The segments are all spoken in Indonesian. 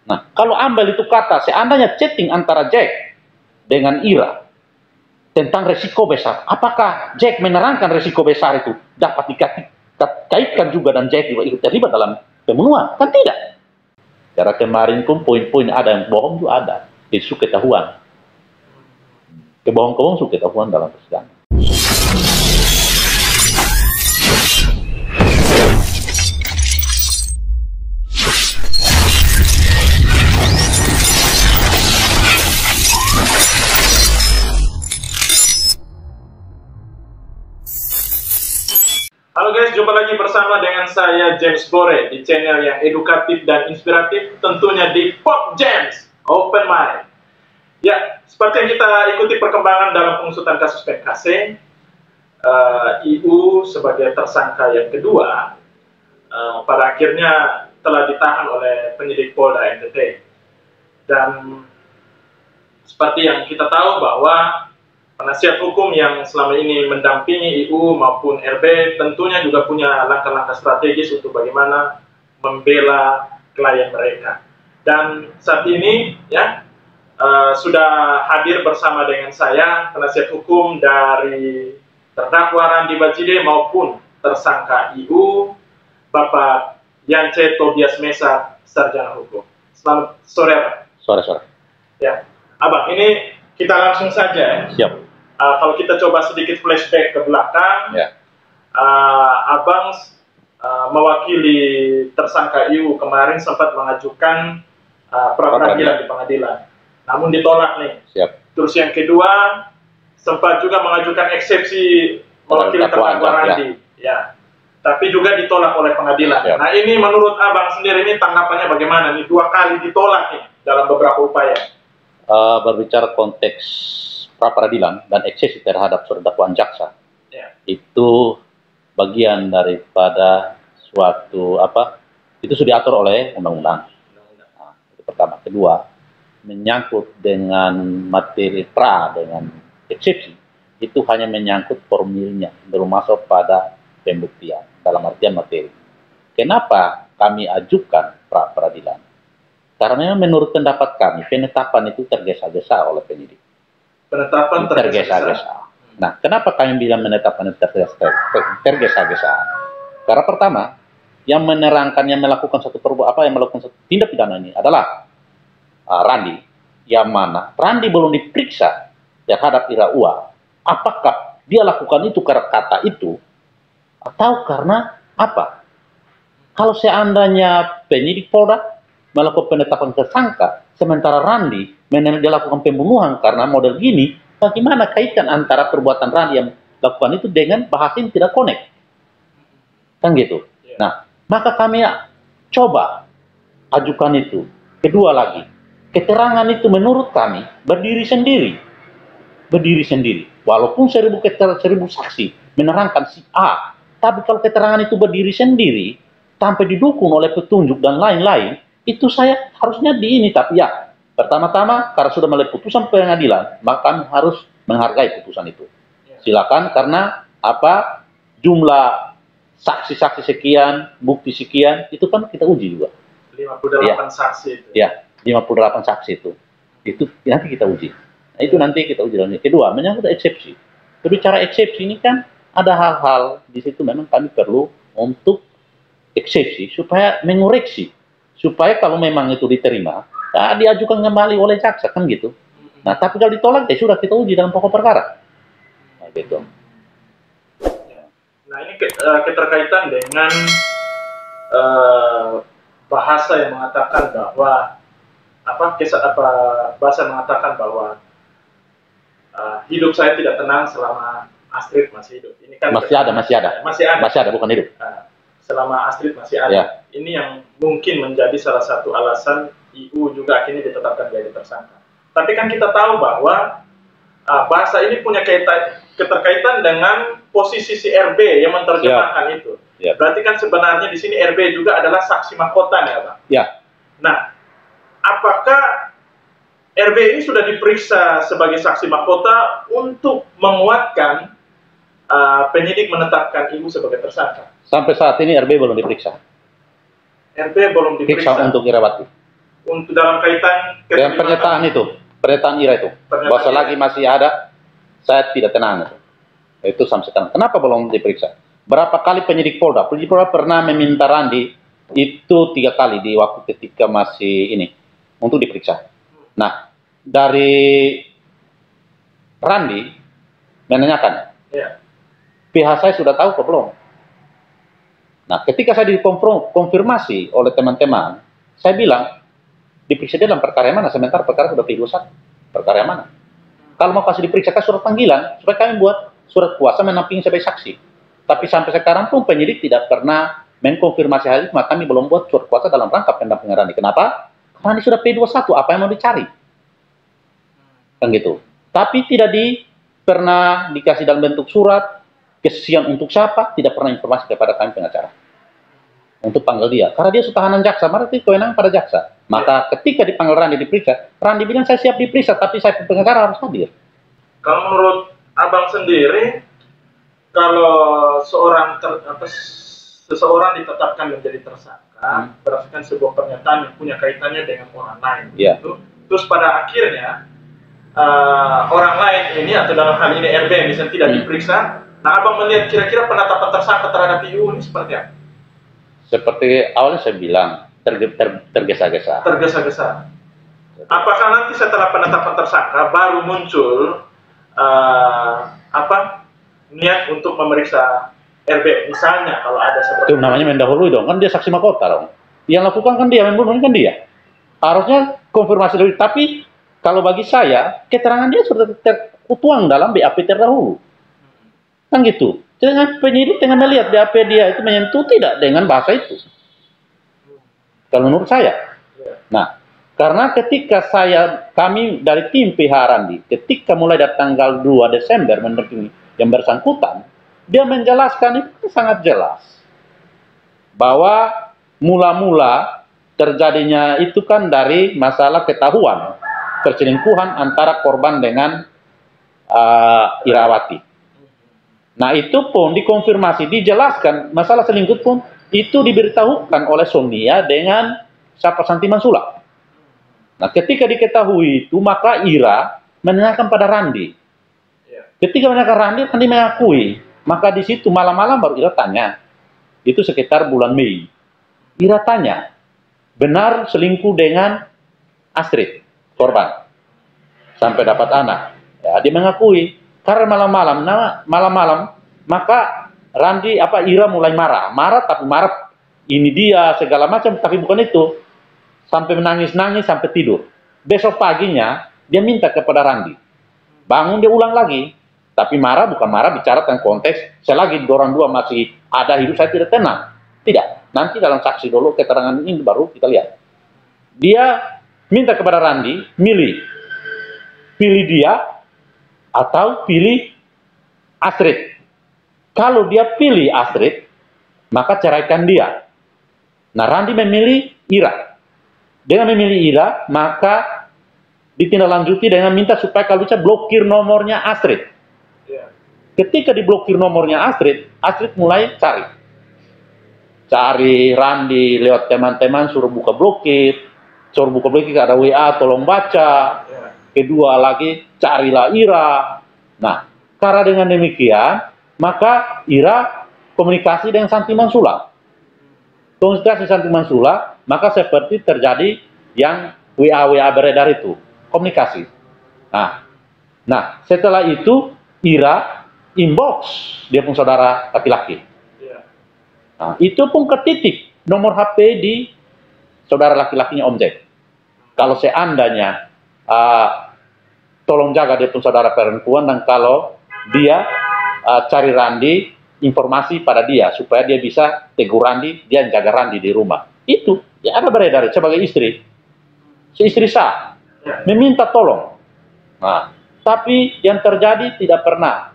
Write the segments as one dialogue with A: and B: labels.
A: Nah, kalau ambil itu kata, seandainya chatting antara Jack dengan Ira tentang resiko besar, apakah Jack menerangkan resiko besar itu dapat dikaitkan juga dan Jack juga ikut terlibat dalam pembunuhan? Kan tidak. Karena kemarin pun poin-poin ada yang bohong juga ada. Itu ketahuan. Kebohong-kebohong suka ketahuan dalam persidangan.
B: Halo guys, jumpa lagi bersama dengan saya James Bore di channel yang edukatif dan inspiratif, tentunya di Pop James Open Mind. Ya, seperti yang kita ikuti perkembangan dalam pengusutan kasus PKC, IU sebagai tersangka yang kedua pada akhirnya telah ditahan oleh penyidik Polda NTT. Dan seperti yang kita tahu bahwa penasihat hukum yang selama ini mendampingi IU maupun RB tentunya juga punya langkah-langkah strategis untuk bagaimana membela klien mereka. Dan saat ini ya sudah hadir bersama dengan saya penasihat hukum dari terdakwa Randi Bajide maupun tersangka IU, Bapak Yance Tobias Mesa, sarjana hukum. Selamat sore, Pak.
A: Sore.
B: Ya, Abang, ini kita langsung saja.
A: Siap.
B: Kalau kita coba sedikit flashback ke belakang,
A: Ya.
B: Abang mewakili tersangka IU kemarin sempat mengajukan pra-peradilan di pengadilan, namun ditolak nih.
A: Siap.
B: Terus yang kedua sempat juga mengajukan eksepsi mewakili terdakwa Randi, ya, tapi juga ditolak oleh pengadilan.
A: Siap.
B: Nah, ini menurut Abang sendiri ini tanggapannya bagaimana nih? 2 kali ditolak nih dalam beberapa upaya.
A: Berbicara konteks pra-peradilan dan eksepsi terhadap surat dakwaan jaksa, itu bagian daripada suatu itu sudah diatur oleh undang-undang. Nah, itu pertama. Kedua, menyangkut dengan materi pra dengan eksepsi, itu hanya menyangkut formilnya, belum masuk pada pembuktian dalam artian materi. Kenapa kami ajukan pra-peradilan? Karena menurut pendapat kami, penetapan itu tergesa-gesa oleh penyidik.
B: Penetapan
A: tergesa-gesa. Nah, kenapa kami bilang menetapkan tergesa-gesa? Karena pertama, yang menerangkan, yang melakukan satu yang melakukan satu tindak pidana ini adalah Randi, yang mana Randi belum diperiksa terhadap Ira Ua. Apakah dia lakukan itu karena kata itu, atau karena apa? Kalau seandainya penyidik Polda melakukan penetapan tersangka, sementara Randi dia lakukan pembunuhan karena model gini, bagaimana kaitan antara perbuatan Randi yang lakukan itu dengan bahasa yang tidak connect? Kan gitu. Nah, maka kami coba ajukan itu. Kedua lagi, keterangan itu menurut kami berdiri sendiri. Berdiri sendiri. Walaupun 1000 saksi menerangkan si A, tapi kalau keterangan itu berdiri sendiri, tanpa didukung oleh petunjuk dan lain-lain, itu saya harusnya di ini. Tapi ya, pertama-tama karena sudah melalui putusan pengadilan, maka kami harus menghargai putusan itu. Silakan, karena jumlah saksi-saksi sekian, bukti sekian, itu kan kita uji juga.
B: 58 saksi itu.
A: Ya, 58 saksi itu. Itu nanti kita uji. Nah, itu nanti kita uji. Kedua, menyangkut eksepsi. Berbicara eksepsi ini kan ada hal-hal di situ memang kami perlu untuk eksepsi supaya mengoreksi, supaya kalau memang itu diterima, diajukan kembali oleh jaksa, kan gitu. Nah, tapi kalau ditolak, ya sudah kita uji dalam pokok perkara. Nah, gitu.
B: Nah, ini keterkaitan dengan bahasa yang mengatakan bahwa bahasa mengatakan bahwa hidup saya tidak tenang selama Astrid masih hidup. Ini kan masih ada, bukan hidup. Selama Astrid masih ada.
A: Ya.
B: Ini yang mungkin menjadi salah satu alasan IU juga akhirnya ditetapkan jadi tersangka. Tapi kan kita tahu bahwa bahasa ini punya keterkaitan dengan posisi si RB yang menerjemahkan itu.
A: Ya.
B: Berarti kan sebenarnya di sini RB juga adalah saksi mahkota ya, Pak?
A: Ya.
B: Nah, apakah RB ini sudah diperiksa sebagai saksi mahkota untuk menguatkan penyidik menetapkan IU sebagai tersangka?
A: Sampai saat ini RB belum diperiksa.
B: RB belum diperiksa
A: Periksa untuk Irawati.
B: untuk dalam kaitan
A: dengan pernyataan itu, pernyataan Ira itu,
B: Pernyataan
A: bahwa
B: Ira.
A: selagi masih ada, saya tidak tenang itu sampai sekarang. Kenapa belum diperiksa? Berapa kali penyidik Polda pernah meminta Randi itu 3 kali di waktu ketika masih ini untuk diperiksa. Nah, dari Randi menanyakan,
B: Ya.
A: pihak saya sudah tahu kok belum? Nah, ketika saya dikonfirmasi oleh teman-teman, saya bilang, diperiksa dalam perkara yang mana? Sementara perkara sudah P21. Perkara yang mana? Kalau mau kasih diperiksa, kasih surat panggilan, supaya kami buat surat kuasa menampingi sebagai saksi. Tapi sampai sekarang pun penyidik tidak pernah mengkonfirmasi hal itu, maka kami belum buat surat kuasa dalam rangka pendampingan Randi. Kenapa? Karena ini sudah P21, apa yang mau dicari? Kan gitu. Tapi tidak pernah dikasih dalam bentuk surat, kesaksian untuk siapa, tidak pernah informasi kepada kami pengacara untuk panggil dia, karena dia sudah tahanan jaksa, berarti kewenangan pada jaksa. Maka ketika dipanggil Randi diperiksa, Randi bilang saya siap diperiksa, tapi saya pengacara harus hadir.
B: Kalau menurut abang sendiri, kalau seseorang ditetapkan menjadi tersangka berdasarkan sebuah pernyataan yang punya kaitannya dengan orang lain,
A: Ya.
B: gitu, terus pada akhirnya orang lain ini atau dalam hal ini RB misalnya tidak diperiksa, nah abang melihat kira-kira penetapan tersangka terhadap IU ini seperti apa?
A: Seperti awalnya saya bilang, tergesa-gesa.
B: Tergesa-gesa. Apakah nanti setelah penetapan tersangka baru muncul niat untuk memeriksa RB, misalnya kalau ada seperti
A: Itu namanya mendahului dong, kan dia saksi mahkota dong. Yang lakukan kan dia, membunuhnya kan dia. Harusnya konfirmasi dulu, tapi kalau bagi saya, keterangan dia sudah tertuang dalam BAP terdahulu. Kan gitu. Dengan penyidik dengan melihat BAP dia itu menyentuh tidak dengan bahasa itu. Kalau menurut saya. Nah, karena ketika kami dari tim PH Randi, ketika mulai dari tanggal 2 Desember mendampingi yang bersangkutan, dia menjelaskan itu sangat jelas. Bahwa mula-mula terjadinya itu kan dari masalah ketahuan perselingkuhan antara korban dengan Irawati. Nah, itu pun dikonfirmasi, dijelaskan masalah selingkuh pun itu diberitahukan oleh Sonia dengan siapa Santi Mansula. Nah, ketika diketahui itu, maka Ira menanyakan pada Randi. Ketika menanyakan Randi mengakui. Maka di situ malam-malam baru Ira tanya. Itu sekitar bulan Mei. Ira tanya, benar selingkuh dengan Astrid, korban, sampai dapat anak. Ya, dia mengakui. Karena malam-malam, maka Randi Ira mulai marah, tapi marah ini dia segala macam, tapi bukan itu. Sampai menangis-nangis sampai tidur. Besok paginya dia minta kepada Randi, bangun dia ulang lagi, tapi marah bukan marah bicara tentang konteks selagi orang dua masih ada hidup saya tidak tenang. Tidak, nanti dalam saksi dulu keterangan ini baru kita lihat. Dia minta kepada Randi pilih dia atau pilih Astrid. Kalau dia pilih Astrid, maka ceraikan dia. Nah, Randi memilih Ira. Dengan memilih Ira, maka ditindaklanjuti dengan minta supaya kalau bisa blokir nomornya Astrid. Ketika diblokir nomornya Astrid mulai cari Randi lewat teman-teman, suruh buka blokir, ada WA, tolong baca. Kedua lagi, carilah Ira. Nah, karena dengan demikian, maka Ira komunikasi dengan Santi Mansula. Komunikasi Santi Mansula, maka seperti terjadi yang WA beredar itu. Komunikasi. Nah, setelah itu, Ira inbox dia pun saudara laki-laki. Nah, itu pun ketitik nomor HP di saudara laki-lakinya Om Jack. Kalau seandainya tolong jaga dia pun saudara perempuan, dan kalau dia cari Randi, informasi pada dia supaya dia bisa tegur Randi, dia jaga Randi di rumah. Itu ya ada beredar sebagai istri. Si istri sah meminta tolong. Nah, tapi yang terjadi tidak pernah.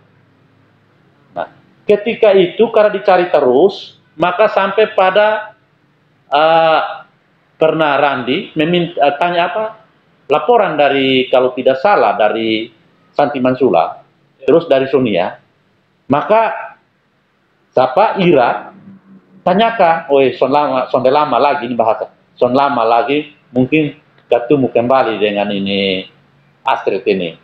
A: Nah, ketika itu karena dicari terus, maka sampai pada pernah Randi meminta tanya laporan dari, kalau tidak salah, dari Santi Mansula, terus dari Sonia, maka Ira tanyakan, sonde lama lagi ini bahasa, son lama lagi, mungkin ketemu kembali dengan ini Astrid ini.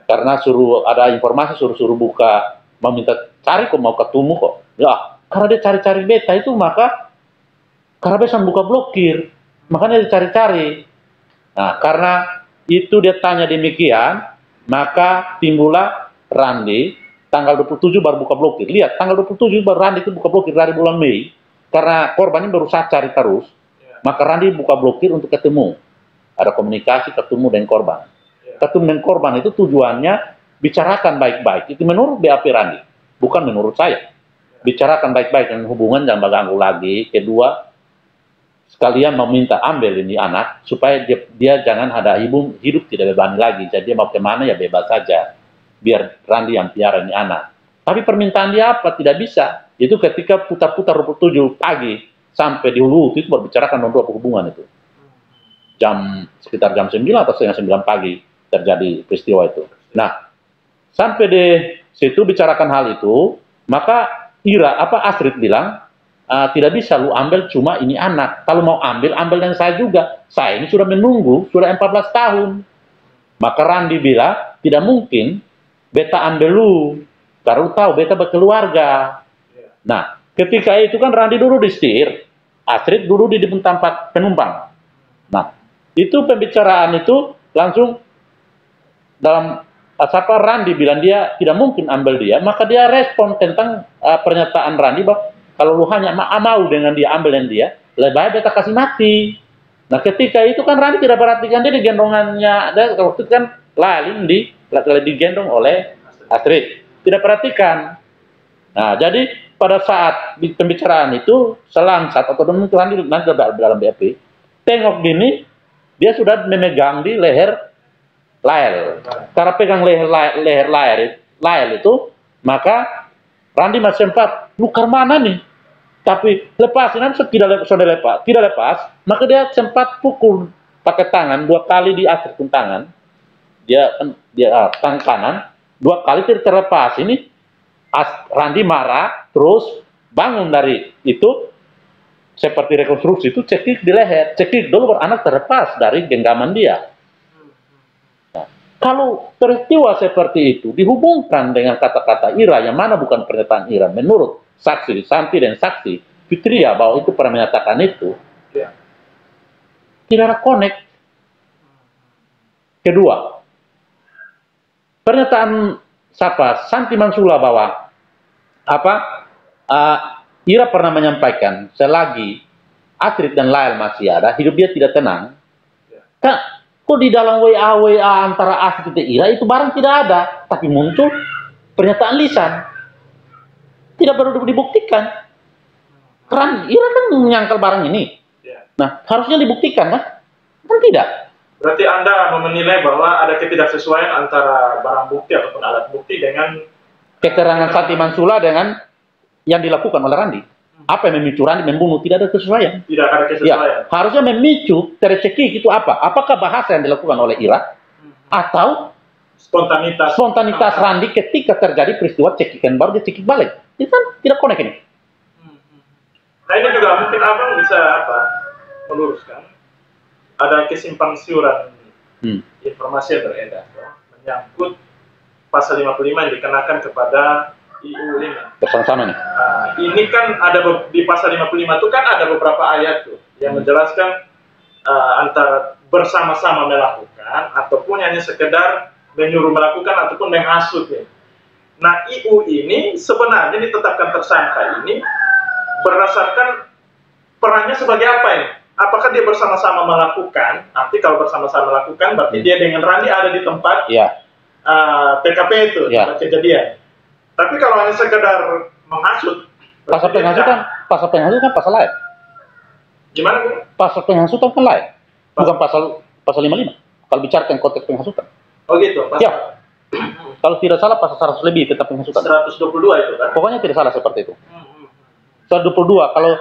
A: Karena suruh ada informasi suruh buka, mau minta cari kok, mau ketemu kok. Ya, karena dia cari-cari beta itu, maka karena bisa buka blokir, makanya dia cari-cari. Nah, karena itu dia tanya demikian, maka timbullah Randi tanggal 27 baru buka blokir. Lihat, tanggal 27 baru Randi itu buka blokir dari bulan Mei. Karena korban ini berusaha cari terus, maka Randi buka blokir untuk ketemu. Ada komunikasi ketemu dengan korban. Ketemu dengan korban itu tujuannya bicarakan baik-baik. Itu menurut BAP Randi, bukan menurut saya. Bicarakan baik-baik dan hubungan jangan mengganggu lagi. Kedua, sekalian meminta ambil ini anak supaya dia jangan ada hidup tidak beban lagi. Jadi dia mau kemana ya bebas saja, biar Randi yang piara ini anak. Tapi permintaan dia apa? Tidak bisa. Itu ketika putar-putar 27 pagi sampai di Hulu itu berbicarakan untuk hubungan itu. Sekitar jam 9 atau setengah 9 pagi terjadi peristiwa itu. Nah, sampai di situ bicarakan hal itu, maka Astrid bilang, tidak bisa lu ambil cuma ini anak. Kalau mau ambil dengan saya juga. Saya ini sudah menunggu, sudah 14 tahun. Maka Randi bilang, tidak mungkin beta ambil lu. Karena lu tahu beta berkeluarga. Nah, ketika itu kan Randi dulu di setir, Astrid dulu di tempat penumpang. Nah, itu pembicaraan itu langsung dalam Randi bilang dia tidak mungkin ambil dia, maka dia respon tentang pernyataan Randi bahwa kalau lu hanya mau dengan dia, ambil dengan dia, lebih baik beta kasih mati. Nah, ketika itu kan Randi tidak perhatikan dia di gendongannya, dan waktu itu kan Lalin digendong oleh Astrid. Tidak perhatikan. Nah, jadi pada saat di pembicaraan itu, selangsat atau Randi nanti dalam BAP, tengok gini, dia sudah memegang di leher Lael. Karena pegang leher Lael itu, maka Randi masih sempat, lukar mana nih? Tapi lepasin, tidak lepas, maka dia sempat pukul pakai tangan 2 kali di atas tangan, dia tangan kanan 2 kali tidak terlepas. Ini Randi marah, terus bangun dari itu seperti rekonstruksi itu, cekik di leher, cekik dulu anak terlepas dari genggaman dia. Nah, kalau peristiwa seperti itu dihubungkan dengan kata-kata Ira yang mana bukan pernyataan Ira, menurut saksi Santi dan saksi Fitria bahwa itu pernah menyatakan itu, tidak ada connect. Kedua, pernyataan Santi Mansula bahwa Ira pernah menyampaikan selagi Astrid dan Lael masih ada, hidup dia tidak tenang. Kok di dalam WA antara Astrid dan Ira itu barang tidak ada, tapi muncul pernyataan lisan. Tidak perlu dibuktikan. Karena Ira kan menyangkal barang ini. Nah, harusnya dibuktikan kan? Kan tidak.
B: Berarti Anda menilai bahwa ada ketidaksesuaian antara barang bukti ataupun alat bukti dengan
A: keterangan Santi Mansula dengan yang dilakukan oleh Randi. Apa yang memicu Randi membunuh? Tidak ada kesesuaian.
B: Tidak ada kesesuaian.
A: Ya, harusnya memicu tercekik itu apa? Apakah bahasa yang dilakukan oleh Ira atau spontanitas Randi ketika terjadi peristiwa cekikan baru dia cekik balik? Itu kan tidak connect ini.
B: Nah, ini juga mungkin Abang bisa meluruskan. Ada kesimpang siuran informasi yang beredar menyangkut pasal 55 yang dikenakan kepada IU 5.
A: Bersama-sama nih.
B: Ini kan ada di pasal 55 itu kan ada beberapa ayat tuh yang menjelaskan antara bersama-sama melakukan ataupun hanya sekedar menyuruh melakukan ataupun menghasut nih. Nah, IU ini sebenarnya ditetapkan tersangka ini berdasarkan perannya sebagai apa ini? Apakah dia bersama-sama melakukan? Arti kalau bersama-sama melakukan berarti dia dengan Randi ada di tempat PKP itu, tempat kejadian. Tapi kalau hanya sekedar menghasut,
A: pasal penghasutan kan pasal lain.
B: Gimana Bu?
A: Pasal penghasutan kan lain, bukan pasal 55. Kalau bicara tentang konteks penghasutan.
B: Oh gitu.
A: Ya. Kalau tidak salah pasal 100 lebih tetap penghasutan.
B: 122 itu kan?
A: Pokoknya tidak salah seperti itu. 122 kalau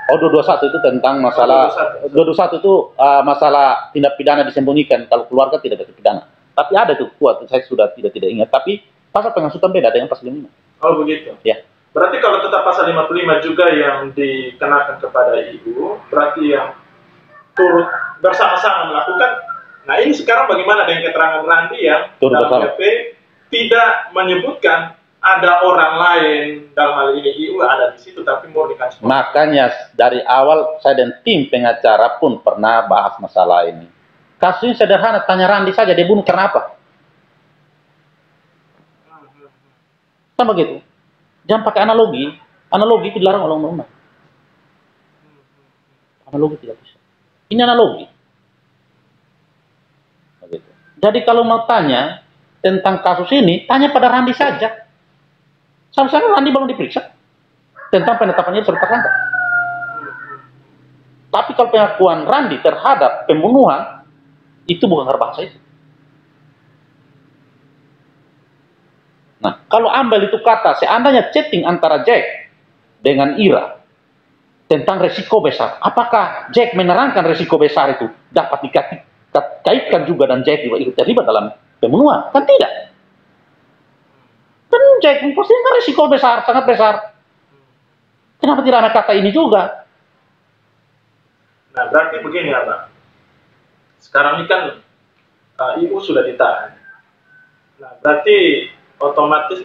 A: 221 itu tentang masalah 221 itu masalah tindak pidana disembunyikan kalau keluarga tidak ada pidana. Tapi ada itu kuat, saya sudah tidak ingat. Tapi pasal penghasutan beda dengan pasal 55.
B: Oh begitu.
A: Ya.
B: Berarti kalau tetap pasal 55 juga yang dikenakan kepada ibu, berarti yang turut bersama-sama melakukan. Nah ini sekarang bagaimana dengan keterangan Randi yang
A: Turut
B: dalam
A: bersama.
B: PP tidak menyebutkan ada orang lain, dalam hal ini IU ada di situ, tapi murni kasus.
A: Makanya dari awal saya dan tim pengacara pun pernah bahas masalah ini. Kasus ini sederhana, tanya Randi saja dia bunuh karena apa? Kan begitu. Jangan pakai analogi. Analogi itu dilarang oleh undang-undang. Analogi tidak bisa. Ini analogi. Begitu. Jadi kalau mau tanya tentang kasus ini, tanya pada Randi saja. Sampai sekarang Randi belum diperiksa tentang penetapannya sebagai tersangka. Tapi kalau pengakuan Randi terhadap pembunuhan, itu bukan karena bahasa itu. Nah, kalau ambil itu kata, seandainya chatting antara Jack dengan Ira tentang resiko besar, apakah Jack menerangkan resiko besar itu dapat dikaitkan juga dan Jack juga ikut terlibat dalam pembunuhan? Kan tidak. Kan Jack memposisikan resiko besar, sangat besar. Kenapa tidak ada kata ini juga?
B: Nah berarti begini Abang, sekarang ini kan IU sudah ditahan. Nah berarti otomatis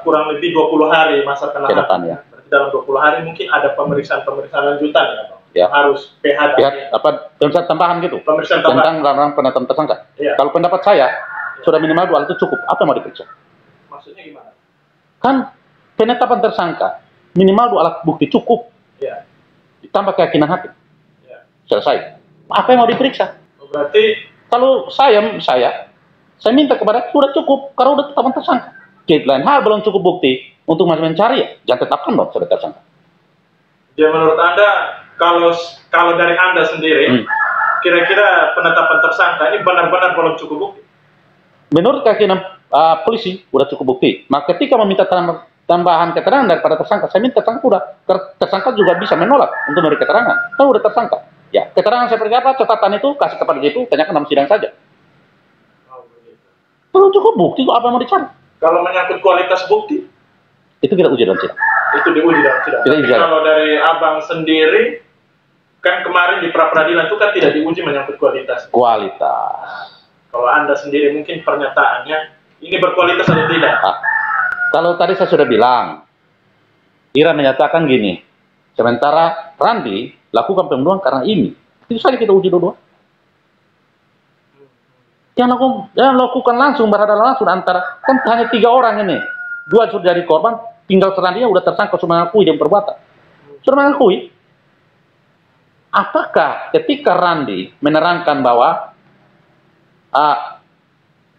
B: kurang lebih 20 hari masa penahanan.
A: Ya.
B: Berarti dalam 20 hari mungkin ada pemeriksaan lanjutan ya Bang?
A: Ya.
B: Harus PH
A: Pihak apa pemeriksaan tambahan gitu?
B: Pemeriksaan tambahan.
A: Tentang larang penetapan tersangka.
B: Ya.
A: Kalau pendapat saya sudah minimal 2 alat itu cukup. Apa yang mau diperiksa?
B: Maksudnya gimana?
A: Kan penetapan tersangka minimal 2 alat bukti cukup.
B: Ya.
A: Ditambah keyakinan hakim.
B: Ya.
A: Selesai. Apa yang mau diperiksa?
B: Berarti
A: Kalau saya minta kepada sudah cukup karena sudah tetapkan tersangka. Lain hal belum cukup bukti untuk masih mencari ya, jangan tetapkan dong sudah tersangka.
B: ya menurut Anda kalau dari Anda sendiri kira-kira penetapan tersangka ini benar-benar belum cukup bukti?
A: Menurut keyakinan polisi sudah cukup bukti. Maka ketika meminta tambahan keterangan daripada tersangka, saya minta tersangka juga bisa menolak untuk memberi keterangan. Tahu sudah tersangka. Ya, keterangan seperti apa, catatan itu kasih kepada dia itu, tanyakan dalam sidang saja.
B: Oh, begitu.
A: Kalau cukup bukti, kok apa yang mau dicari?
B: Kalau menyangkut kualitas bukti,
A: itu kita uji dalam sidang.
B: itu diuji dalam sidang.
A: Kita
B: Tapi
A: uji dalam.
B: kalau dari Abang sendiri, kan kemarin di pra-peradilan itu kan tidak diuji menyangkut kualitas.
A: Kualitas.
B: Kalau Anda sendiri mungkin pernyataannya, ini berkualitas atau tidak?
A: Kalau tadi saya sudah bilang, Ira menyatakan gini, sementara Randi lakukan pembunuhan karena ini. Itu saja kita uji dua-dua. Yang lakukan langsung, berhadapan langsung antara, kan hanya 3 orang ini. 2 sudah jadi korban, tinggal Randi yang sudah tersangka, sudah mengakui dia perbuatan. Sudah mengakui. Apakah ketika Randi menerangkan bahwa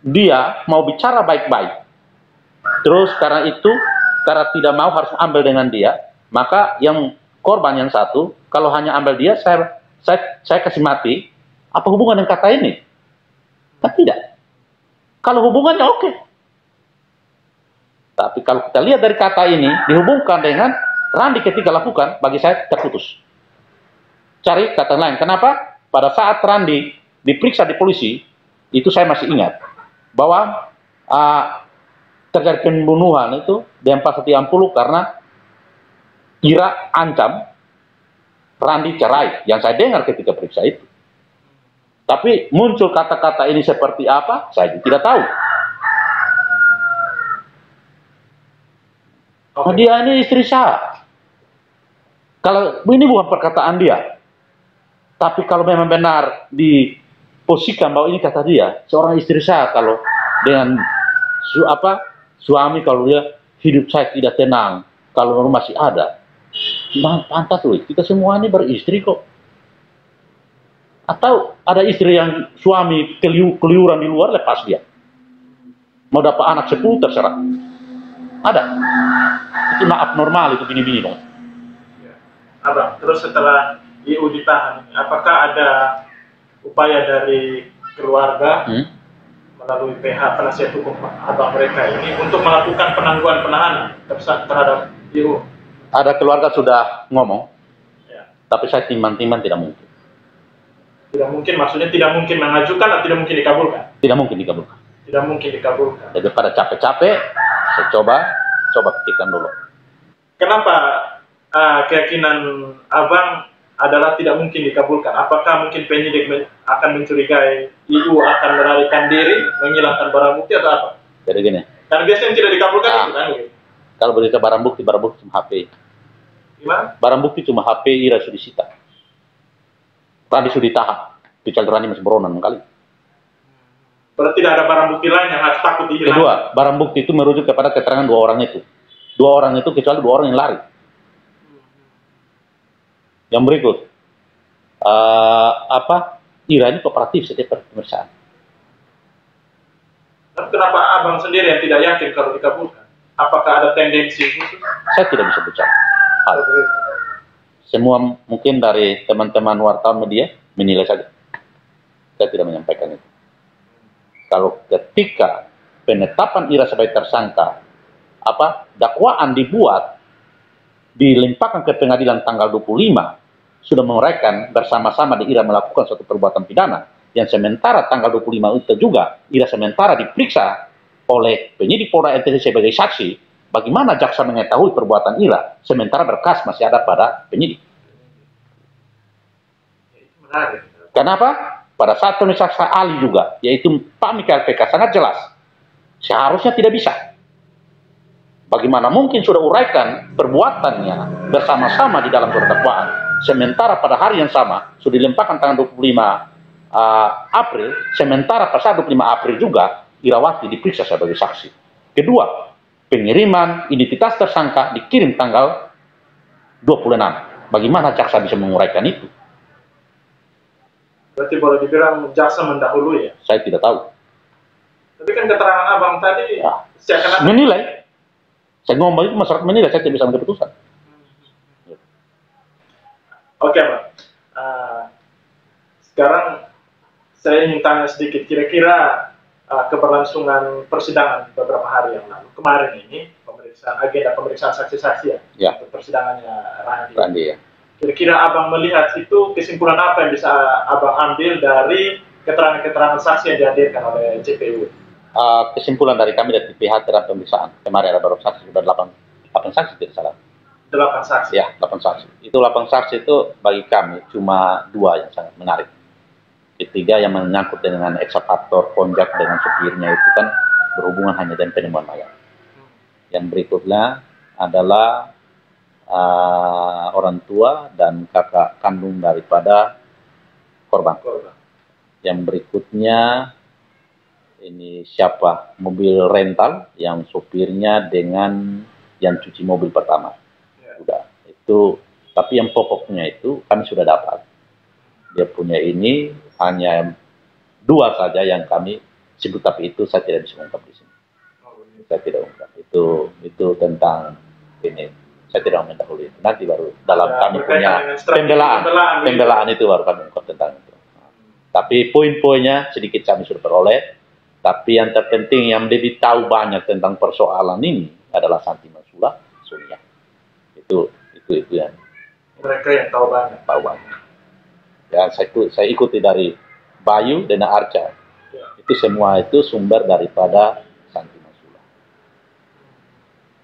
A: dia mau bicara baik-baik, terus karena itu, karena tidak mau harus ambil dengan dia, maka yang korban yang satu, kalau hanya ambil dia, saya kasih mati, apa hubungan dengan kata ini? Kan tidak. Kalau hubungannya oke. Tapi kalau kita lihat dari kata ini, dihubungkan dengan Randi ketika lakukan, bagi saya terputus. Cari kata lain. Kenapa? Pada saat Randi diperiksa di polisi, itu saya masih ingat bahwa terjadi pembunuhan itu dengan pasal 30 karena Ira ancam Randi cerai, yang saya dengar ketika periksa itu. Tapi muncul kata-kata ini seperti apa, saya tidak tahu. Oh, dia ini istri saya. Kalau ini bukan perkataan dia, tapi kalau memang benar diposisikan bahwa ini kata dia, seorang istri saya kalau dengan suami, kalau dia hidup saya tidak tenang, kalau masih ada, pantas loh. Kita semua ini beristri kok. Atau ada istri yang suami keliuran di luar, lepas dia. Mau dapat anak 10 terserah. Ada. Itu abnormal, itu bini-bini dong.
B: Ya. Abang, terus setelah IU ditahan, apakah ada upaya dari keluarga melalui PH penasihat hukum abang mereka ini untuk melakukan penangguhan penahanan terhadap IU?
A: Ada keluarga sudah ngomong,
B: Ya.
A: tapi saya timbang-timbang tidak mungkin.
B: Tidak mungkin, maksudnya tidak mungkin mengajukan atau tidak mungkin dikabulkan?
A: Tidak mungkin dikabulkan.
B: Tidak mungkin dikabulkan.
A: Daripada capek-capek, saya coba pikirkan dulu.
B: Kenapa keyakinan abang adalah tidak mungkin dikabulkan. Apakah mungkin penyidik akan mencurigai ibu akan melarikan diri, menghilangkan barang bukti atau apa?
A: Jadi gini.
B: Karena biasanya yang tidak dikabulkan itu kan?
A: Kalau berita barang bukti cuma HP.
B: Gimana?
A: Barang bukti cuma HP, Ira sudah disita. Rani sudah ditahan. Kecuali Rani masih beronan kali.
B: Berarti tidak ada barang bukti lain yang harus takut dihilangkan.
A: Kedua, barang bukti itu merujuk kepada keterangan dua orang itu. Dua orang itu kecuali dua orang yang lari. Yang berikut, Ira ini kooperatif setiap pemeriksaan.
B: Tapi kenapa abang sendiri yang tidak yakin kalau dikabulkan? Apakah ada tendensi khusus?
A: Saya tidak bisa bicara. Semua mungkin dari teman-teman wartawan media menilai saja. Saya tidak menyampaikan itu. Kalau ketika penetapan Ira sebagai tersangka, dakwaan dibuat, dilimpahkan ke pengadilan tanggal 25, sudah menguraikan bersama-sama di Ira melakukan suatu perbuatan pidana, yang sementara tanggal 25 itu juga Ira sementara diperiksa oleh penyidik Polda NTT sebagai saksi. Bagaimana jaksa mengetahui perbuatan Ira sementara berkas masih ada pada penyidik?
B: Menarik.
A: Kenapa? Pada saat pemeriksaan ahli juga, yaitu Pak Mikael PK, sangat jelas. Seharusnya tidak bisa. Bagaimana mungkin sudah uraikan perbuatannya bersama-sama di dalam surat dakwaan, sementara pada hari yang sama sudah dilimpahkan tanggal 25 April, sementara pada saat 25 April juga Irawati diperiksa sebagai saksi. Kedua, pengiriman identitas tersangka dikirim tanggal 26. Bagaimana jaksa bisa menguraikan itu?
B: Berarti boleh dibilang jaksa mendahului ya?
A: Saya tidak tahu.
B: Tapi kan keterangan abang tadi seakan-akan
A: menilai. Saya ngomong itu masyarakat menilai, saya tidak bisa mengambil keputusan.
B: Oke, Bang. Sekarang saya ingin tanya sedikit, kira-kira keberlangsungan persidangan beberapa hari yang lalu. Kemarin ini agenda pemeriksaan saksi-saksi
A: ya.
B: Persidangannya
A: Randi ya.
B: Kira-kira abang melihat itu kesimpulan apa yang bisa abang ambil dari keterangan-keterangan saksi yang dihadirkan oleh JPU?
A: Kesimpulan dari kami dari pihak dalam pemeriksaan kemarin ada berapa saksi? Sudah 8 saksi tidak salah.
B: 8 saksi?
A: Ya, 8 saksi. Itu 8 saksi itu bagi kami cuma 2 yang sangat menarik. Ketiga yang menyangkut dengan ekskavator Ponjak dengan supirnya itu kan berhubungan hanya dengan penemuan mayat. Yang berikutnya adalah orang tua dan kakak kandung daripada korban. Yang berikutnya ini siapa? Mobil rental yang sopirnya dengan yang cuci mobil pertama. Sudah. Itu tapi yang pokoknya itu kami sudah dapat. Dia punya ini hanya 2 saja yang kami sebut, tapi itu saya tidak bisa ungkap di sini. Saya tidak ungkap. Itu tentang ini. Saya tidak mendahului itu. Nanti baru dalam kami punya pembelaan itu baru kami ungkap tentang itu. Tapi poin-poinnya sedikit kami sudah peroleh. Tapi yang terpenting yang lebih tahu banyak tentang persoalan ini adalah Santi Mansula, Sonia. Itu yang
B: mereka yang tahu banyak.
A: Ya, saya ikuti dari Bayu dan Arca. Ya. Itu semua itu sumber daripada Santi Mansula.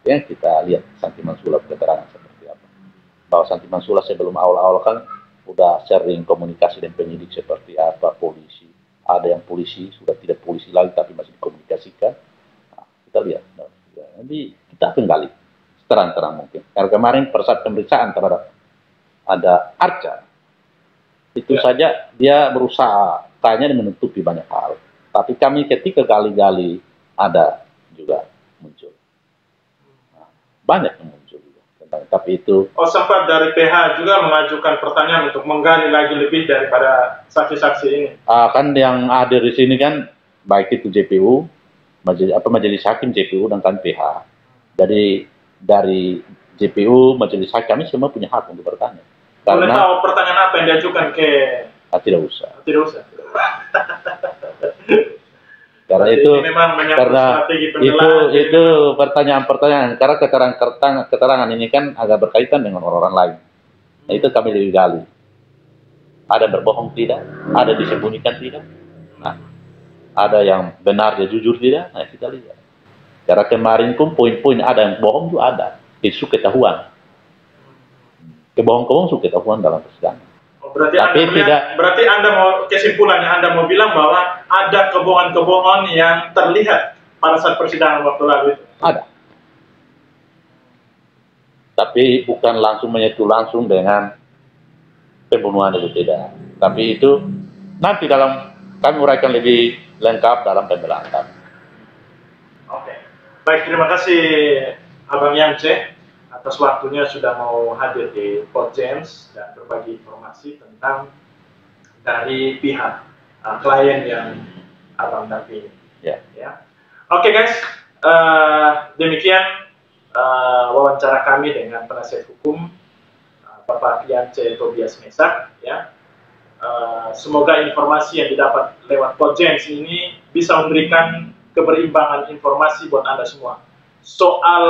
A: Ya, kita lihat Santi Mansula keterangan seperti apa. Bahwa Santi Mansula sebelum awal-awal kan udah sering komunikasi dengan penyidik seperti apa, polisi. Ada yang polisi sudah tidak polisi lagi tapi masih dikomunikasikan. Nah, kita lihat. Nanti kita akan gali terang-terang mungkin. Karena kemarin pada saat pemeriksaan terhadap ada Arca, itu saja dia berusaha kayaknya menutupi banyak hal. Tapi kami ketika gali-gali ada juga muncul. Nah, banyak yang muncul juga tentang. Tapi itu.
B: Oh, sempat dari PH juga mengajukan pertanyaan untuk menggali lagi lebih daripada saksi-saksi ini.
A: Kan yang ada di sini kan baik itu JPU, majelis hakim JPU dan kan PH. Dari JPU, majelis hakim kami semua punya hak untuk bertanya.
B: Boleh tahu pertanyaan apa yang diajukan ke?
A: Tidak usah.
B: Tidak usah.
A: Karena itu pertanyaan-pertanyaan. Karena keterangan ini kan agak berkaitan dengan orang-orang lain. Nah, itu kami lebih gali. Ada berbohong tidak? Ada disembunyikan tidak? Nah, ada yang benar dia jujur tidak? Nah, kita lihat. Karena kemarin pun poin-poin ada yang bohong juga ada. Isu ketahuan. kebohong-kebohong suka ketahuan dalam persidangan.
B: Oh, berarti
A: Tapi
B: berarti Anda mau kesimpulannya Anda mau bilang bahwa ada kebohongan-kebohongan yang terlihat pada saat persidangan waktu lalu itu?
A: Ada. Tapi bukan langsung menyatu langsung dengan pembunuhan itu tidak. Tapi itu nanti kami uraikan lebih lengkap dalam pembelaan kami.
B: Oke. Baik, terima kasih Abang Yance atas waktunya sudah mau hadir di Podjams dan berbagi informasi tentang dari pihak klien yang Abang dampingi.
A: Ya.
B: Oke guys, demikian wawancara kami dengan penasihat hukum Bapak Yance Tobias Mesak. Ya. Semoga informasi yang didapat lewat Podjams ini bisa memberikan keberimbangan informasi buat Anda semua. Soal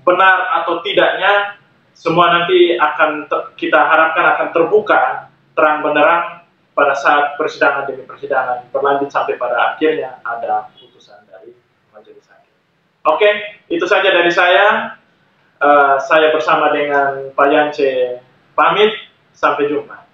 B: benar atau tidaknya, semua nanti akan kita harapkan akan terbuka terang benderang pada saat persidangan demi persidangan berlanjut sampai pada akhirnya ada putusan dari majelis hakim. Oke, itu saja dari saya. Saya bersama dengan Pak Yance pamit. Sampai jumpa.